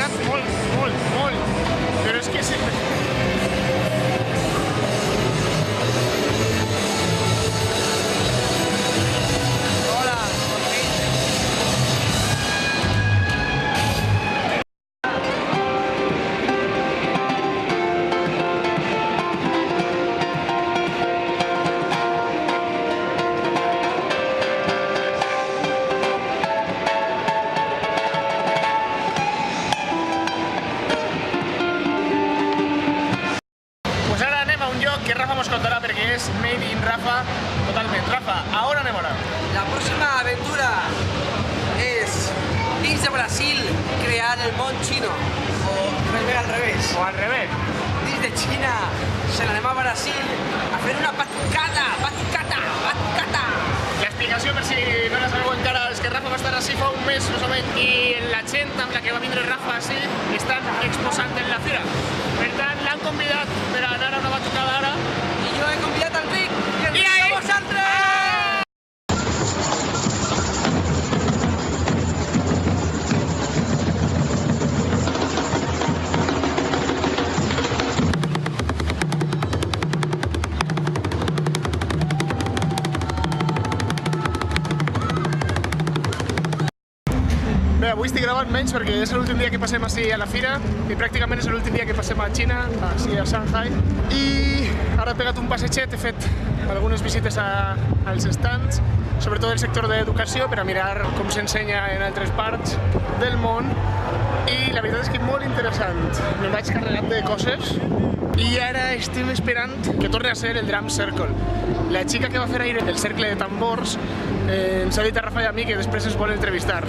veritat, molt. Però és que que Rafa mos contarà perquè és made in Rafa totalment. Rafa, a on anem ara? La próxima aventura es dins de Brasil crear el món xino o al revés. O al revés. Dins de Xina se n'anem a Brasil a fer una batucada. L'explicació, per si no la sabeu encara, és que Rafa va estar així fa un mes més o menys i la gent amb la que va vindre Rafa així estan exposant en la fira. Per tant, l'han convidat per anar a una batucada ara. I jo he convidat al Ric i I ahí! vosaltres! Bé, avui estic gravant menys perquè és l'últim dia que passem així a la fira i pràcticament és l'últim dia que passem a Xina, així a Shanghai. I ara he pegat un passeget, he fet algunes visites als stands, sobretot del sector d'educació, per a mirar com s'ensenya en altres parts del món. I la veritat és que molt interessant. Me'n vaig carregat de coses i ara estem esperant que torni a ser el Drum Circle. La xica que va fer ahir el cercle de tambors ens ha dit a Rafa i a mi que després ens vol entrevistar.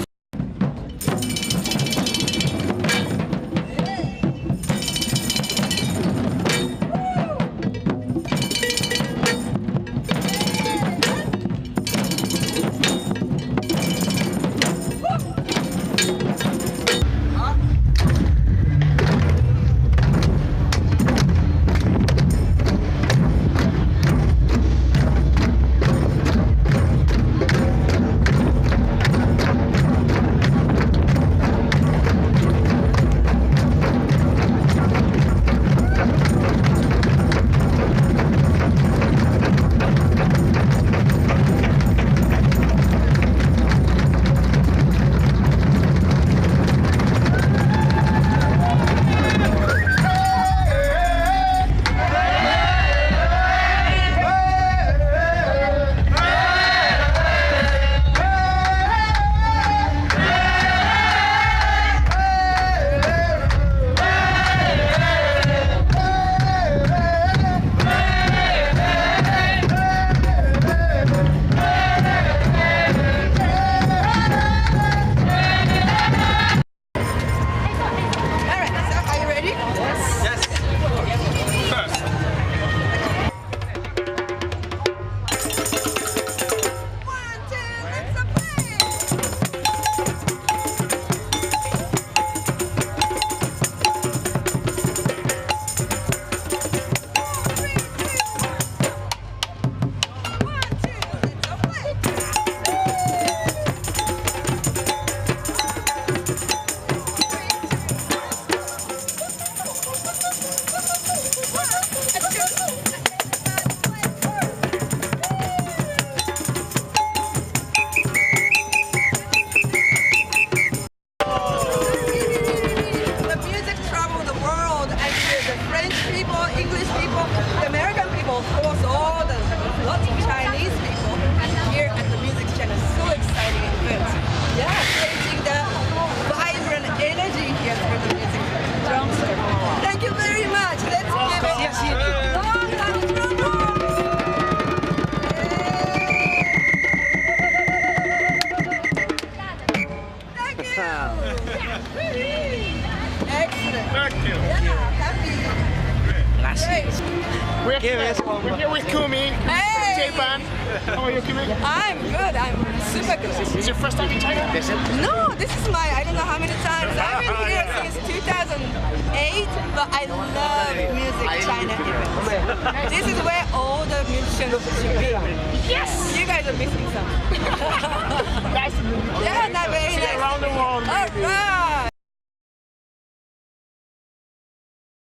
We're here with Kumi. Hey! Japan. How are you, Kumi? I'm good. I'm super good. Is this your first time in China? No, this is my, I don't know how many times. I've been here since 2008, but I love music China events. This is where all the musicians should be. Yes! You guys are missing some. Nice to meet you. Yeah, that's very See you nice. around the world. All right.